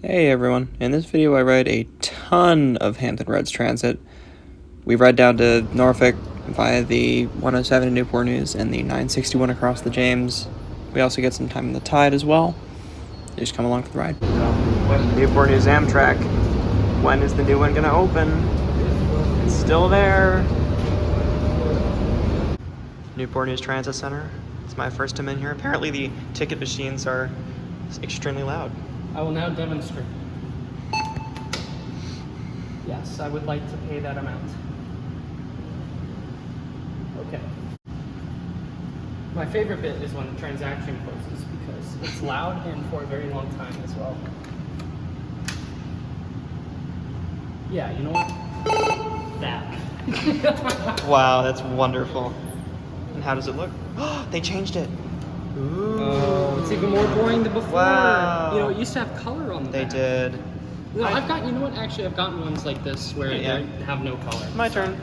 Hey everyone, in this video I ride a ton of Hampton Roads Transit. We ride down to Norfolk via the 107 in Newport News and the 961 across the James. We also get some time in the Tide as well. You just come along for the ride. Newport News Amtrak. When is the new one gonna open? It's still there. Newport News Transit Center. It's my first time in here. Apparently the ticket machines are extremely loud. I will now demonstrate. Yes, I would like to pay that amount. Okay. My favorite bit is when the transaction closes because it's loud and for a very long time as well. Yeah, you know what? That. Wow, that's wonderful. And how does it look? They changed it. Ooh. Oh, it's even more boring than before. Wow. You know, it used to have color on the back. They did. No, I've got, you know what, actually I've gotten ones like this where they have no color. My turn.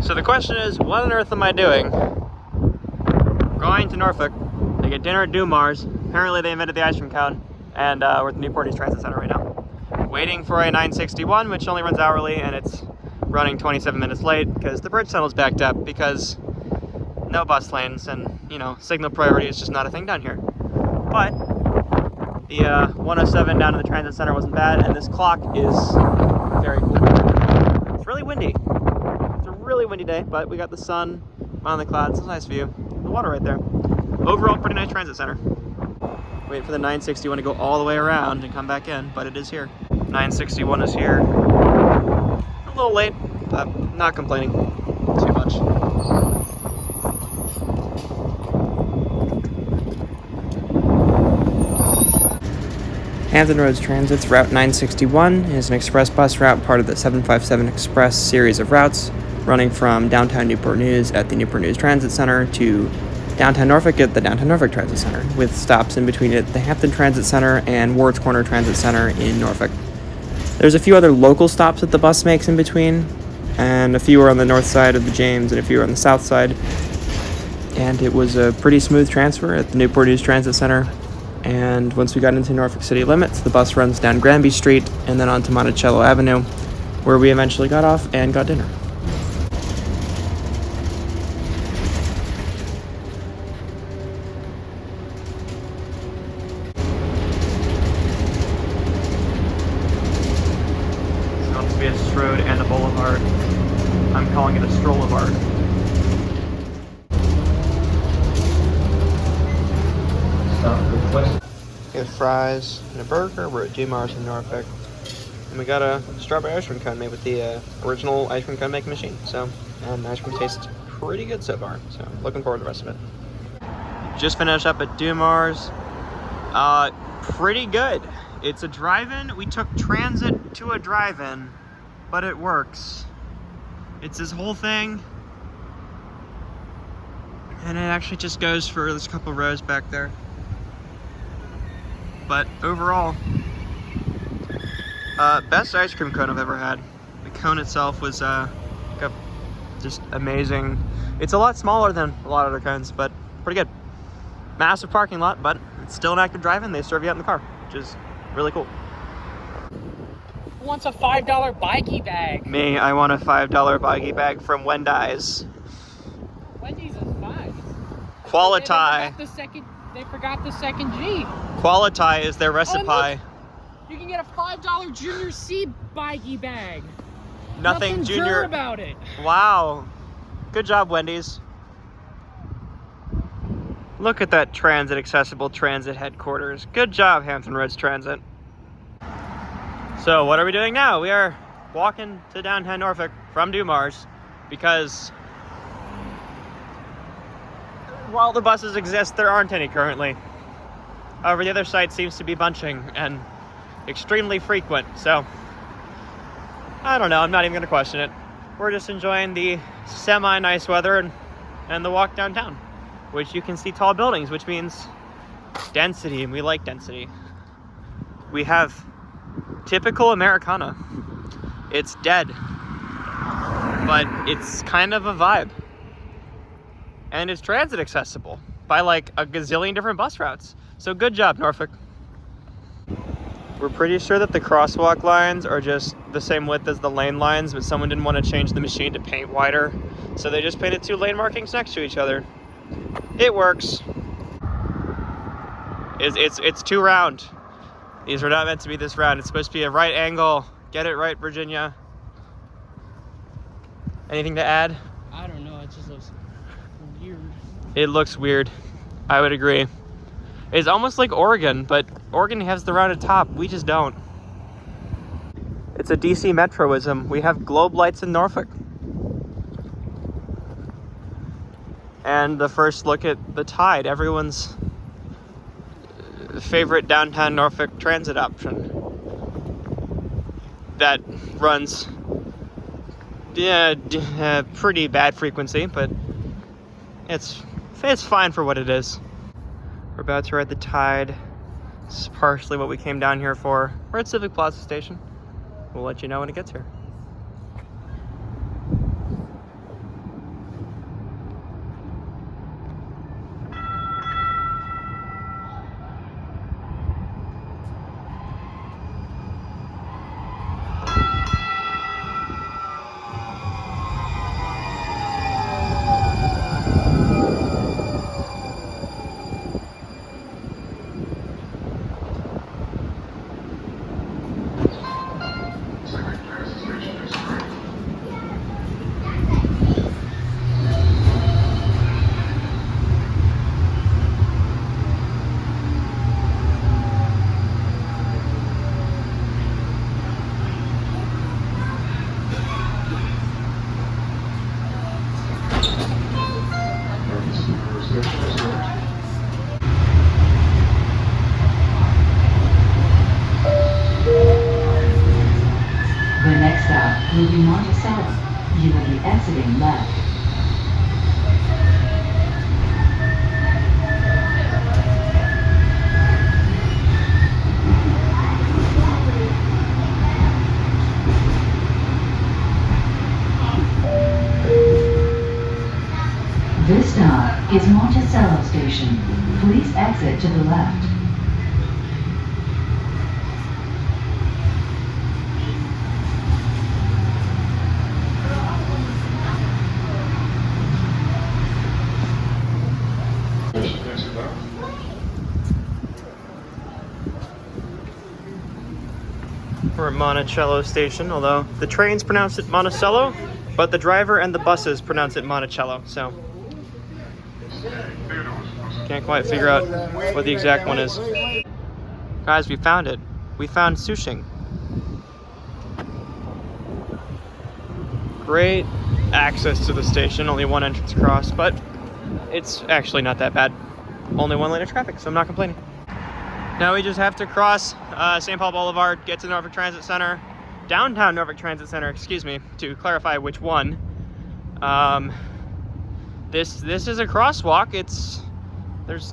So the question is, what on earth am I doing? Going to Norfolk to get dinner at Dumars. Apparently they invented the ice cream cone. And we're at the Newport News Transit Center right now. Waiting for a 961, which only runs hourly, and it's running 27 minutes late because the bridge tunnel's backed up because no bus lanes and, you know, signal priority is just not a thing down here. But the 107 down to the transit center wasn't bad, and this clock is very cool. It's really windy. It's a really windy day, but we got the sun on the clouds. It's a nice view. The water right there. Overall, pretty nice transit center. Waiting for the 961 to go all the way around and come back in, but it is here. 961 is here. A little late, but not complaining too much. Hampton Roads Transit's Route 961 is an express bus route, part of the 757 Express series of routes, running from downtown Newport News at the Newport News Transit Center to downtown Norfolk at the downtown Norfolk Transit Center, with stops in between at the Hampton Transit Center and Ward's Corner Transit Center in Norfolk. There's a few other local stops that the bus makes in between, and a few are on the north side of the James and a few are on the south side. And it was a pretty smooth transfer at the Newport News Transit Center. And once we got into Norfolk city limits, the bus runs down Granby Street and then onto Monticello Avenue, where we eventually got off and got dinner. It's going to be a Strode and a boulevard. I'm calling it a strollivard. We have fries and a burger. We're at Dumars in Norfolk. And we got a strawberry ice cream cone made with the original ice cream cone making machine. And the ice cream tastes pretty good so far. So looking forward to the rest of it. Just finished up at Dumars. Pretty good. It's a drive-in. We took transit to a drive-in, but it works. It's this whole thing. And it actually just goes for this couple rows back there. But overall, best ice cream cone I've ever had. The cone itself was just amazing. It's a lot smaller than a lot of other cones, but pretty good. Massive parking lot, but it's still an active drive-in. They serve you out in the car, which is really cool. Who wants a $5 bikey bag? Me, I want a $5 bikey bag from Wendy's. Wendy's is $5. Quality. They forgot the second G. Quality is their recipe. Oh, look, you can get a $5 Junior C bikey bag. Nothing Junior about it. Wow. Good job, Wendy's. Look at that transit accessible transit headquarters. Good job, Hampton Roads Transit. So what are we doing now? We are walking to downtown Norfolk from Dumars because while the buses exist, there aren't any currently. However, the other side seems to be bunching and extremely frequent, so I don't know, I'm not even gonna question it. We're just enjoying the semi-nice weather and the walk downtown, which you can see tall buildings, which means density, and we like density. We have typical Americana. It's dead, but it's kind of a vibe. And it's transit accessible by like a gazillion different bus routes. So good job, Norfolk. We're pretty sure that the crosswalk lines are just the same width as the lane lines, but someone didn't want to change the machine to paint wider, so they just painted 2 lane markings next to each other. It works. It's too round. These were not meant to be this round. It's supposed to be a right angle. Get it right, Virginia. Anything to add? I don't know, it just looks weird. It looks weird. I would agree. It's almost like Oregon, but Oregon has the rounded top. We just don't. It's a DC Metroism. We have globe lights in Norfolk. And the first look at the Tide, everyone's favorite downtown Norfolk transit option. That runs pretty bad frequency, but it's fine for what it is. We're about to ride the Tide. This is partially what we came down here for. We're at Civic Plaza Station. We'll let you know when it gets here. Will be Monticello. You will be exiting left. This stop is Monticello Station. Please exit to the left. We're at Monticello Station, although the trains pronounce it Monticello, but the driver and the buses pronounce it Monticello, so can't quite figure out what the exact one is. Guys, we found it. We found Sushing. Great access to the station, only one entrance across, but it's actually not that bad. Only 1 lane of traffic, so I'm not complaining. Now we just have to cross St. Paul Boulevard, get to Norfolk Transit Center, downtown Norfolk Transit Center, excuse me, to clarify which one. This is a crosswalk. This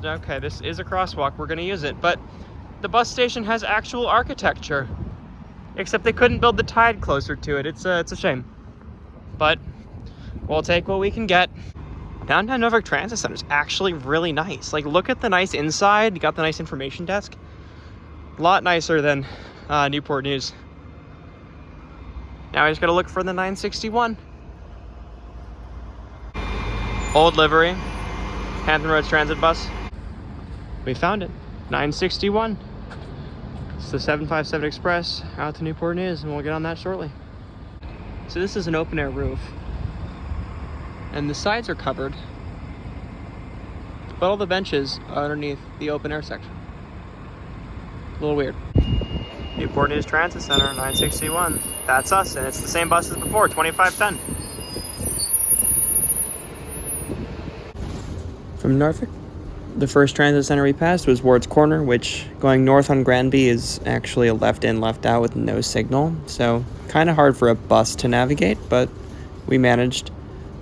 is a crosswalk. We're gonna use it, but the bus station has actual architecture, except they couldn't build the Tide closer to it. It's a shame, but we'll take what we can get. Downtown Norfolk Transit Center is actually really nice. Like, look at the nice inside. You got the nice information desk. A lot nicer than Newport News. Now I just gotta look for the 961. Old livery. Hampton Roads Transit bus. We found it. 961. It's the 757 Express out to Newport News, and we'll get on that shortly. So this is an open air roof. And the sides are covered, but all the benches are underneath the open air section. A little weird. Newport News Transit Center, 961. That's us, and it's the same bus as before, 2510. From Norfolk, the first transit center we passed was Ward's Corner, which going north on Granby is actually a left in, left out with no signal. So kind of hard for a bus to navigate, but we managed.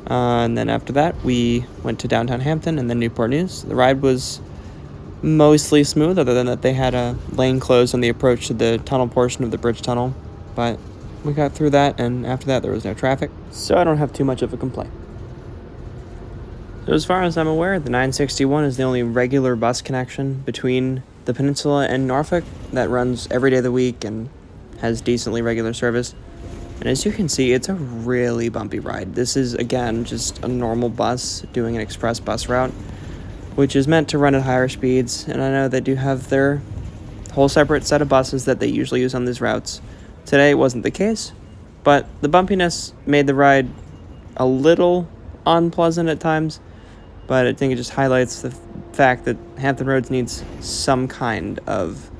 And then after that, we went to downtown Hampton and then Newport News. The ride was mostly smooth, other than that they had a lane closed on the approach to the tunnel portion of the bridge tunnel. But we got through that, and after that, there was no traffic. So I don't have too much of a complaint. So as far as I'm aware, the 961 is the only regular bus connection between the Peninsula and Norfolk that runs every day of the week and has decently regular service. And as you can see, it's a really bumpy ride. This is, again, just a normal bus doing an express bus route, which is meant to run at higher speeds. And I know they do have their whole separate set of buses that they usually use on these routes. Today wasn't the case, but the bumpiness made the ride a little unpleasant at times. But I think it just highlights the fact that Hampton Roads needs some kind of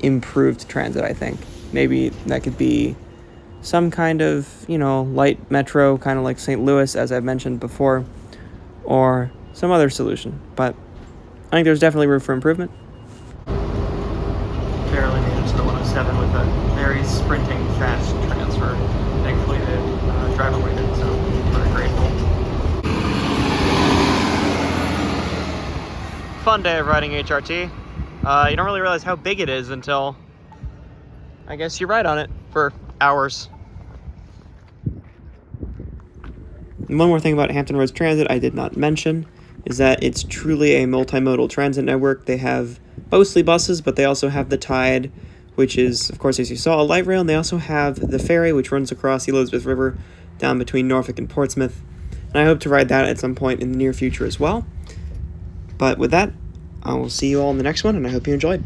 improved transit, I think. Maybe that could be some kind of, light metro, kind of like St. Louis, as I've mentioned before, or some other solution. But I think there's definitely room for improvement. Barely made it to the 107 with a very sprinting, fast transfer. Thankfully, the driver waited, so we're grateful. Fun day of riding HRT. You don't really realize how big it is until, I guess, you ride on it for hours. And one more thing about Hampton Roads Transit I did not mention is that it's truly a multimodal transit network. They have mostly buses, but they also have the Tide, which is, of course, as you saw, a light rail, and they also have the ferry, which runs across the Elizabeth River down between Norfolk and Portsmouth. And I hope to ride that at some point in the near future as well. But with that, I will see you all in the next one, and I hope you enjoyed.